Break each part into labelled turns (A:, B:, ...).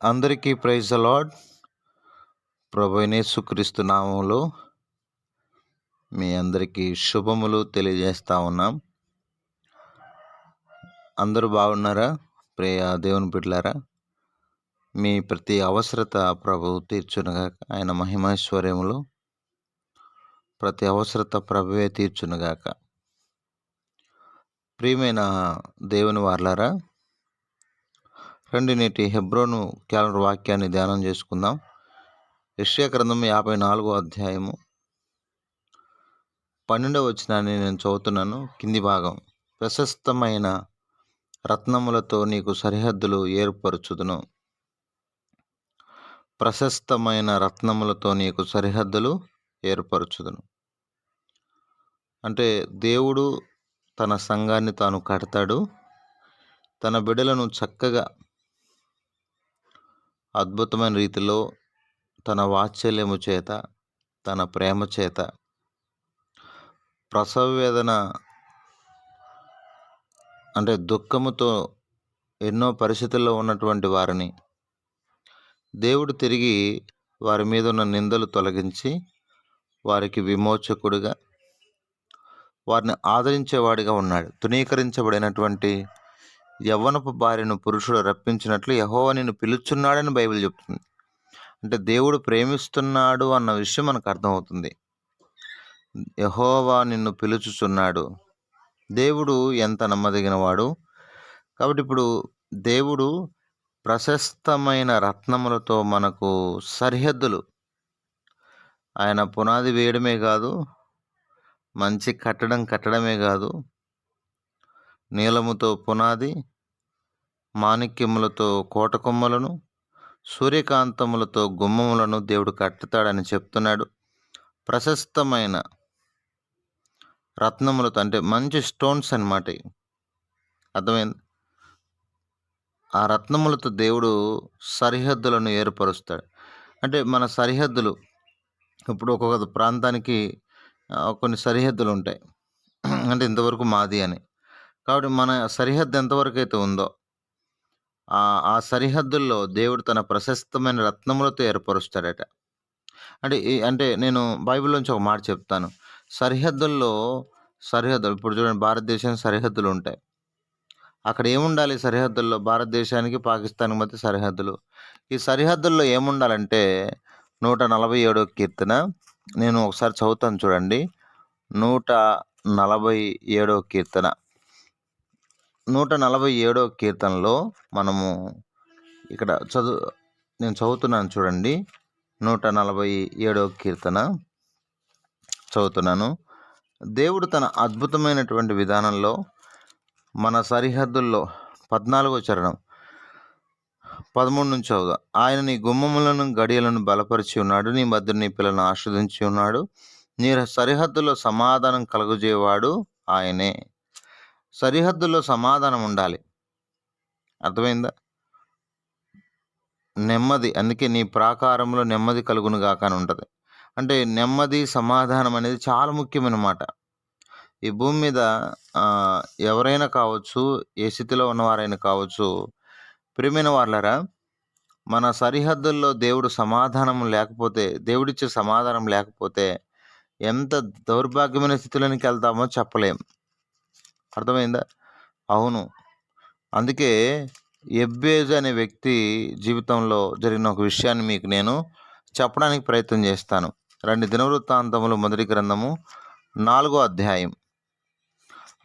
A: అందరికీ praise the lord. ప్రభు అయిన యేసుక్రీస్తు నామములో మీ అందరికీ శుభములు తెలియజేస్తా ఉన్నాం. అందరూ బాగున్నారా? ప్రియ దేవుని బిడ్డలారా, మీ ప్రతి అవసరత ప్రభువు తీర్చునుగాక. ఆయన మహిమైశ్వర్యములో ప్రతి అవసరత ప్రభువే తీర్చునుగాక. ప్రియమైన దేవుని వారలారా, రండి నేటి హెబ్రోను క్యాలెండర్ వాక్యాన్ని ధ్యానం చేసుకుందాం. యెషయా గ్రంథం 54వ అధ్యాయము 12వ వచనాన్ని నేను చదువుతున్నాను. కింది భాగం: ప్రశస్తమైన రత్నములతో నీకు సరిహద్దులు ఏర్పరచుదును. ప్రశస్తమైన రత్నములతో నీకు సరిహద్దులు ఏర్పరచుదును. అంటే దేవుడు తన సంఘాన్ని తాను కడతాడు. తన బిడ్డలను చక్కగా అద్భుతమైన రీతిలో తన వాత్సల్యము చేత, తన ప్రేమ చేత, ప్రసవ వేదన అంటే దుఃఖముతో ఎన్నో పరిస్థితుల్లో ఉన్నటువంటి వారిని దేవుడు తిరిగి వారి మీద ఉన్న నిందలు తొలగించి వారికి విమోచకుడిగా, వారిని ఆదరించేవాడిగా ఉన్నాడు. తృణీకరించబడినటువంటి యవ్వనపు భార్యను పురుషుడు రప్పించినట్లు యెహోవా నిన్ను పిలుచున్నాడని బైబిల్ చెప్తుంది. అంటే దేవుడు ప్రేమిస్తున్నాడు అన్న విషయం మనకు అర్థమవుతుంది. యెహోవా నిన్ను పిలుచుచున్నాడు. దేవుడు ఎంత నమ్మదగిన వాడు. కాబట్టి ఇప్పుడు దేవుడు ప్రశస్తమైన రత్నములతో మనకు సరిహద్దులు, ఆయన పునాది వేయడమే కాదు, మంచి కట్టడమే కాదు, నీలముతో పునాది, మాణిక్యములతో కోట కొమ్మలను, సూర్యకాంతములతో గుమ్మములను దేవుడు కట్టుతాడని చెప్తున్నాడు. ప్రశస్తమైన రత్నములతో అంటే మంచి స్టోన్స్ అన్నమాట. అర్థమైంది? ఆ రత్నములతో దేవుడు సరిహద్దులను ఏర్పరుస్తాడు. అంటే మన సరిహద్దులు ఇప్పుడు ఒక్కొక్క ప్రాంతానికి కొన్ని సరిహద్దులు ఉంటాయి. అంటే ఇంతవరకు మాది అని. కాబట్టి మన సరిహద్దు ఎంతవరకు అయితే ఉందో ఆ సరిహద్దుల్లో దేవుడు తన ప్రశస్తమైన రత్నములతో ఏర్పరుస్తాడట. అంటే నేను బైబిల్లోంచి ఒక మాట చెప్తాను. సరిహద్దుల్లో ఇప్పుడు చూడండి, భారతదేశానికి సరిహద్దులు ఉంటాయి. అక్కడ ఏముండాలి సరిహద్దుల్లో? భారతదేశానికి పాకిస్తాన్కి మధ్య సరిహద్దులు. ఈ సరిహద్దుల్లో ఏముండాలంటే 147వ కీర్తన నేను ఒకసారి చదువుతాను చూడండి. 147వ కీర్తన 147వ కీర్తనలో మనము ఇక్కడ నేను చదువుతున్నాను చూడండి. 147వ కీర్తన చదువుతున్నాను. దేవుడు తన అద్భుతమైనటువంటి విధానంలో మన సరిహద్దుల్లో 14వ చరణం 13 నుంచి చదువుదాం. ఆయన నీ గుమ్మములను గడియలను బలపరిచి ఉన్నాడు, నీ మధ్య నీ పిల్లలను ఆస్వాదించి ఉన్నాడు, నీ సరిహద్దుల్లో సమాధానం కలుగజేవాడు ఆయనే. సరిహద్దుల్లో సమాధానం ఉండాలి. అర్థమైందా? నెమ్మది. అందుకే నీ ప్రాకారంలో నెమ్మది కలుగును గాక అని ఉంటుంది. అంటే నెమ్మది, సమాధానం అనేది చాలా ముఖ్యమైన మాట. ఈ భూమి మీద ఎవరైనా కావచ్చు, ఏ స్థితిలో ఉన్నవారైనా కావచ్చు, ప్రియమైన వాళ్ళరా, మన సరిహద్దుల్లో దేవుడిచ్చే సమాధానం లేకపోతే ఎంత దౌర్భాగ్యమైన స్థితిలోనికి వెళ్తామో చెప్పలేం. అర్థమైందా? అవును. అందుకే ఎబ్బేజు అనే వ్యక్తి జీవితంలో జరిగిన ఒక విషయాన్ని మీకు నేను చెప్పడానికి ప్రయత్నం చేస్తాను. రండి, దినవృత్తాంతములు మొదటి గ్రంథము 4వ అధ్యాయం.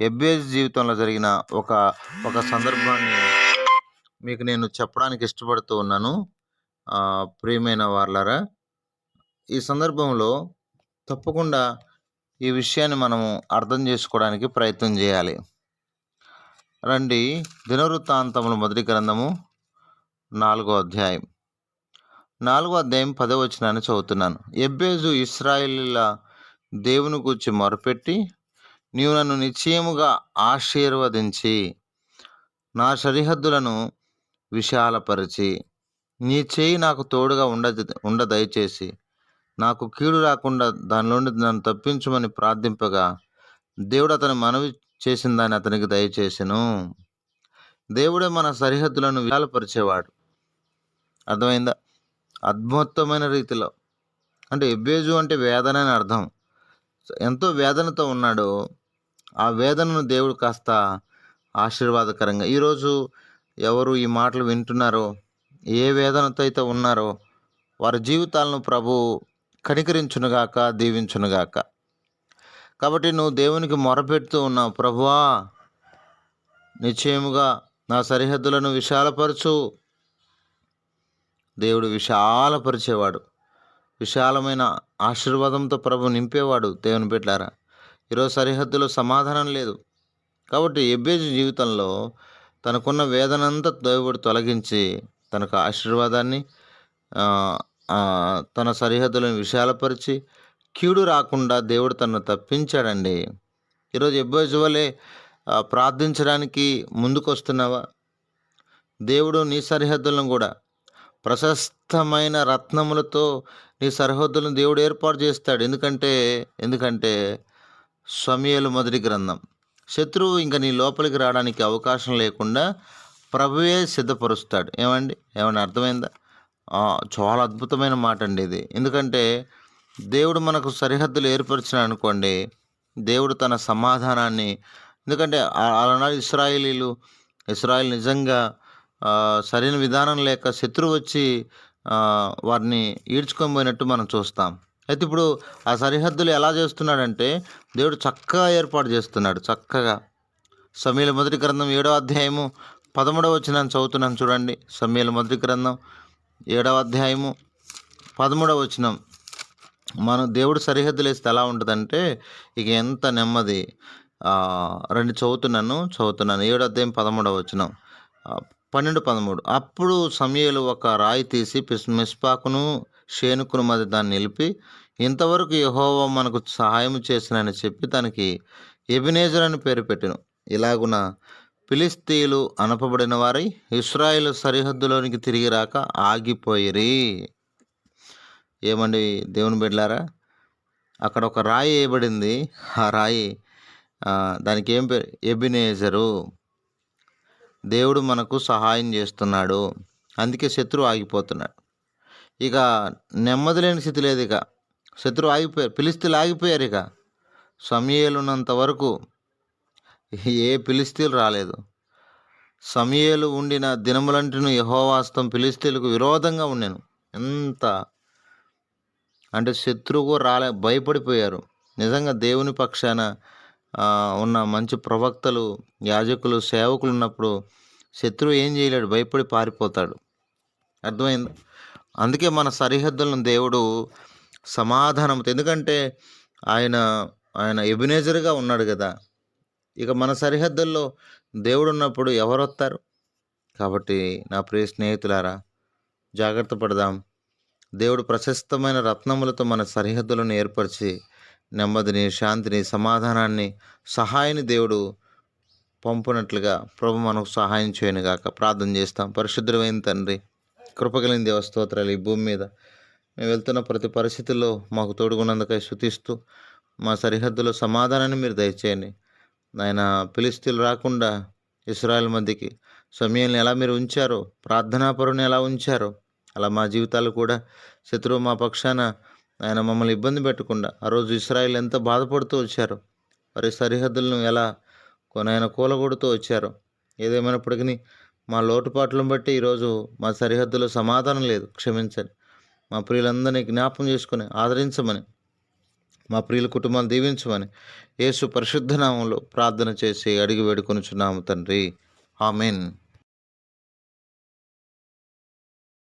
A: ఎబ్బేజు జీవితంలో జరిగిన ఒక సందర్భాన్ని మీకు నేను చెప్పడానికి ఇష్టపడుతూ ఉన్నాను. ప్రియమైన వారలారా, ఈ సందర్భంలో తప్పకుండా ఈ విషయాన్ని మనము అర్థం చేసుకోవడానికి ప్రయత్నం చేయాలి. రండి, దినవృత్తాంతములు మొదటి గ్రంథము 4వ అధ్యాయం 10వ వచనాన్ని చదువుతున్నాను. ఎబ్బేజు ఇశ్రాయేలీయుల దేవుని గూర్చి మొరపెట్టి, నీవు నన్ను నిశ్చయముగా ఆశీర్వదించి నా సరిహద్దులను విశాలపరిచి నీ చేయి నాకు తోడుగా ఉండ దయచేసి నాకు కీడు రాకుండా దాని నుండి నన్ను తప్పించమని ప్రార్థింపగా దేవుడు అతని మనవి చేసిన దాన్ని అతనికి దయచేసెను. దేవుడే మన సరిహద్దులను విశాలపరిచేవాడు. అర్థమైందా? అద్భుతమైన రీతిలో. అంటే ఎబ్బేజు అంటే వేదన అని అర్థం. ఎంతో వేదనతో ఉన్నాడు. ఆ వేదనను దేవుడు కాస్త ఆశీర్వాదకరంగా ఈరోజు ఎవరు ఈ మాటలు వింటున్నారో, ఏ వేదనతో అయితే ఉన్నారో వారి జీవితాలను ప్రభు కనికరించునుగాక, దీవించునుగాక. కాబట్టి నువ్వు దేవునికి మొరపెడుతూ ఉన్నావు, ప్రభువా నిశ్చయముగా నా సరిహద్దులను విశాలపరచు. దేవుడు విశాలపరిచేవాడు, విశాలమైన ఆశీర్వాదంతో ప్రభు నింపేవాడు. దేవుని బిడ్డలారా, ఈరోజు సరిహద్దులో సమాధానం లేదు. కాబట్టి ఎబ్బేజు జీవితంలో తనకున్న వేదనంతా దేవుడు తొలగించి తనకు ఆశీర్వాదాన్ని, ఆ, ఆ, తన సరిహద్దులను విశాలపరిచి కీడు రాకుండా దేవుడు తనను తప్పించాడండి. ఈరోజు ఎబ్బేజు వలె ప్రార్థించడానికి ముందుకొస్తున్నావా? దేవుడు నీ సరిహద్దులను కూడా ప్రశస్తమైన రత్నములతో నీ సరిహద్దులను దేవుడు ఏర్పాటు చేస్తాడు. ఎందుకంటే సమూయేలు మొదటి గ్రంథం, శత్రువు ఇంకా నీ లోపలికి రావడానికి అవకాశం లేకుండా ప్రభువే సిద్ధపరుస్తాడు. ఏమండి అర్థమైందా? చాలా అద్భుతమైన మాట అండి ఇది. ఎందుకంటే దేవుడు మనకు సరిహద్దులు ఏర్పరిచినాడు అనుకోండి, దేవుడు తన సమాధానాన్ని, ఎందుకంటే ఆనాడు ఇస్రాయేల్ నిజంగా సరైన విధానం లేక శత్రువు వచ్చి వారిని ఈడ్చుకొని పోయినట్టు మనం చూస్తాం. అయితే ఇప్పుడు ఆ సరిహద్దులు ఎలా చేస్తున్నాడంటే దేవుడు చక్కగా ఏర్పాటు చేస్తున్నాడు. చక్కగా సమూయేలు మొదటి గ్రంథం 7వ అధ్యాయము 13వ వచనాన్ని చదువుతున్నాను చూడండి. సమూయేలు మొదటి గ్రంథం 7వ అధ్యాయము 13వ వచనం. మనం దేవుడు సరిహద్దులు వేస్తే ఎలా ఉంటుందంటే ఇక ఎంత నెమ్మది. రెండు చదువుతున్నాను 7వ అధ్యాయం 13వ వచనం, 12-13. అప్పుడు సమూయేలు ఒక రాయి తీసి మిస్పాకును షేనుకును మధ్య దాన్ని నిలిపి, ఇంతవరకు యెహోవా మనకు సహాయం చేసినని చెప్పి దానికి ఎబెనేజర్ అని పేరు పెట్టెను. ఇలాగున ఫిలిష్తీయులు అనపబడిన వారై ఇశ్రాయేలు సరిహద్దులోనికి తిరిగి రాక ఆగిపోయిరి. ఏమండి దేవుని బిడ్డలారా, అక్కడ ఒక రాయి వేయబడింది. ఆ రాయి దానికి ఏం పేరు? ఎబెనేజరు. దేవుడు మనకు సహాయం చేస్తున్నాడు, అందుకే శత్రువు ఆగిపోతున్నాడు. ఇక నెమ్మది లేని స్థితి లేదు. ఇక శత్రువు ఆగిపోయారు, ఫిలిష్తీయులు ఆగిపోయారు. ఇక సమూయేలు ఉన్నంత వరకు ఏ ఫిలిష్తీయులు రాలేదు. సమూయేలు ఉండిన దినములంటిను యెహోవా హస్తం ఫిలిష్తీయులకు విరోధంగా ఉండెను. ఎంత అంటే శత్రువు భయపడిపోయారు. నిజంగా దేవుని పక్షాన ఉన్న మంచి ప్రవక్తలు, యాజకులు, సేవకులు ఉన్నప్పుడు శత్రువు ఏం చేయలేడు, భయపడి పారిపోతాడు. అర్థమైంది? అందుకే మన సరిహద్దులను దేవుడు సమాధానంతో, ఎందుకంటే ఆయన ఎబెనేజర్గా ఉన్నాడు కదా. ఇక మన సరిహద్దుల్లో దేవుడు ఉన్నప్పుడు ఎవరు వస్తారు? కాబట్టి నా ప్రియ స్నేహితులారా, జాగ్రత్త పడదాం. దేవుడు ప్రశస్తమైన రత్నములతో మన సరిహద్దులను ఏర్పరిచి నెమ్మదిని, శాంతిని, సమాధానాన్ని, సహాయాన్ని దేవుడు పంపునట్లుగా ప్రభు మనకు సహాయం చేయనుగాక. ప్రార్థన చేస్తాం. పరిశుద్ధమైన తండ్రి, కృపగలిగిన దేవ, స్తోత్రాలు. ఈ భూమి మీద మేము వెళ్తున్న ప్రతి పరిస్థితుల్లో మాకు తోడుగున్నందుకై స్తుతిస్తూ, మా సరిహద్దులో సమాధానాన్ని మీరు దయచేయండి నాయన. ఫిలిష్తీయులు రాకుండా ఇశ్రాయేలు మధ్యకి సమూయేలుని ఎలా మీరు ఉంచారో, ప్రార్థనాపరుని ఎలా ఉంచారో, అలా మా జీవితాలు కూడా శత్రువు మా పక్షాన ఆయన మమ్మల్ని ఇబ్బంది పెట్టకుండా, ఆ రోజు ఇశ్రాయేలు ఎంత బాధపడుతూ వచ్చారో, వారి సరిహద్దులను ఎలా కొనైనా కూలగొడుతూ వచ్చారో, ఏదేమైనప్పటికీ మా లోటుపాట్లను బట్టి ఈరోజు మా సరిహద్దులో సమాధానం లేదు. క్షమించండి. మా ప్రియులందరినీ జ్ఞాపకం చేసుకుని ఆదరించమని, మా ప్రియుల కుటుంబాన్ని దీవించమని యేసు పరిశుద్ధ నామంలో ప్రార్థన చేసి అడిగి వేడుకొనుచున్నాము తండ్రి. ఆమేన్.